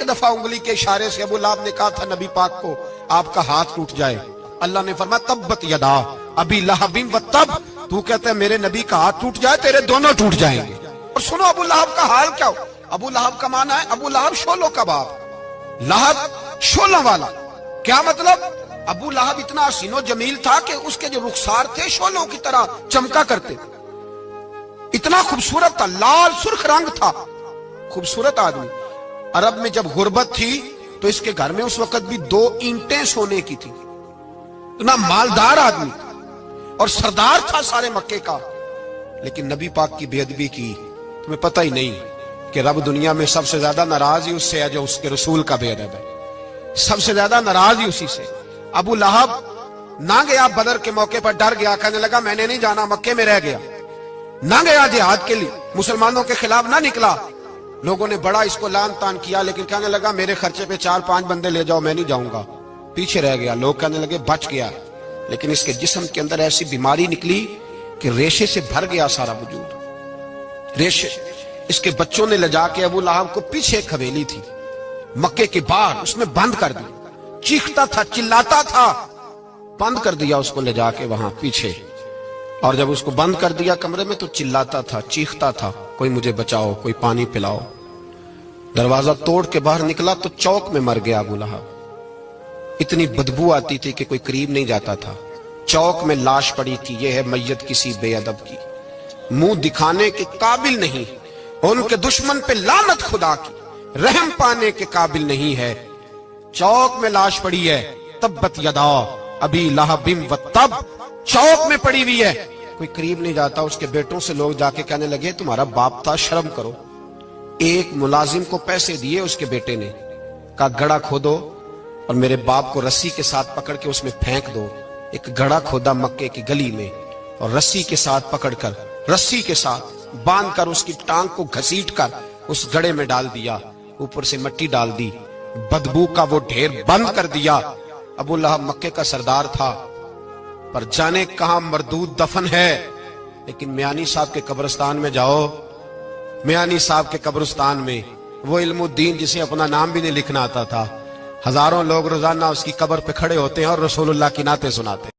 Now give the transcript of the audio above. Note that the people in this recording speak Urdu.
دفعہ انگلی کے اشارے سے ابو لہب نے کہا تھا نبی پاک کو آپ کا ہاتھ ٹوٹ جائے، اللہ نے فرمایا تبت یدا ابی لہب و تب، تو کہتا ہے میرے نبی کا ہاتھ ٹوٹ جائے تیرے دونوں ٹوٹ جائیں گے۔ اور سنو ابو لہب کا حال کیا ہو۔ ابو لہب کا معنی ہے ابو لہب شولوں کا باپ، لہب شولوں والا۔ کیا مطلب؟ ابو لہب اتنا حسین و جمیل تھا کہ اس کے جو رخسار تھے شولوں کی طرح چمکا کرتے، اتنا خوبصورت تھا، لال سرخ رنگ تھا، خوبصورت آدمی۔ عرب میں جب غربت تھی تو اس کے گھر میں اس وقت بھی 2 اینٹیں سونے کی تھی، اتنا مالدار آدمی اور سردار تھا سارے مکے کا۔ لیکن نبی پاک کی بے ادبی کی، تمہیں پتہ ہی نہیں کہ رب دنیا میں سب سے زیادہ ناراض ہی اس سے ہے جو اس کے رسول کا بے ادب ہے، سب سے زیادہ ناراض ہی اسی سے۔ ابو لہب نہ گیا بدر کے موقع پر، ڈر گیا، کہنے لگا میں نے نہیں جانا، مکے میں رہ گیا، نہ گیا جہاد کے لیے، مسلمانوں کے خلاف نہ نکلا۔ لوگوں نے بڑا اس کو لان تان کیا، لیکن کہنے لگا میرے خرچے پہ 4-5 بندے لے جاؤ، میں نہیں جاؤں گا، پیچھے رہ گیا۔ لوگ کہنے لگے بچ گیا، لیکن اس کے جسم کے اندر ایسی بیماری نکلی کہ ریشے سے بھر گیا سارا وجود، ریشے۔ اس کے بچوں نے لے جا کے ابو لہب کو پیچھے ایک حویلی تھی مکے کے باہر، اس میں بند کر دیا، چیختا تھا، چلاتا تھا، بند کر دیا اس کو لے جا کے وہاں پیچھے۔ اور جب اس کو بند کر دیا کمرے میں تو چلاتا تھا، چیختا تھا، کوئی مجھے بچاؤ، کوئی پانی پلاؤ۔ دروازہ توڑ کے باہر نکلا تو چوک میں مر گیا ابو لہب، اتنی بدبو آتی تھی کہ کوئی قریب نہیں جاتا تھا۔ چوک میں لاش پڑی تھی، یہ ہے میت کسی بے ادب کی، منہ دکھانے کے قابل نہیں، ان کے دشمن پہ لعنت خدا کی، رحم پانے کے قابل نہیں ہے۔ چوک میں لاش پڑی ہے، تبت یدا ابی لہب و تب، چوک میں پڑی ہوئی ہے، کوئی قریب نہیں جاتا۔ اس کے بیٹوں سے لوگ جا کے کہنے لگے تمہارا باپ تھا، شرم کرو۔ ایک ملازم کو پیسے دیے اس کے بیٹے نے، کہا گڑھا کھودو اور میرے باپ کو رسی کے ساتھ پکڑ کے اس میں پھینک دو۔ ایک گڑھا کھودا مکے کی گلی میں اور رسی کے ساتھ پکڑ کر، رسی کے ساتھ باندھ کر اس کی ٹانگ کو گھسیٹ کر اس گڑھے میں ڈال دیا، اوپر سے مٹی ڈال دی، بدبو کا وہ ڈھیر بند کر دیا۔ ابو لہب مکے کا سردار تھا، پر جانے کہاں مردود دفن ہے۔ لیکن میانی صاحب کے قبرستان میں جاؤ، میانی صاحب کے قبرستان میں وہ علم الدین جسے اپنا نام بھی نہیں لکھنا آتا تھا، ہزاروں لوگ روزانہ اس کی قبر پہ کھڑے ہوتے ہیں اور رسول اللہ کی نعتیں سناتے ہیں۔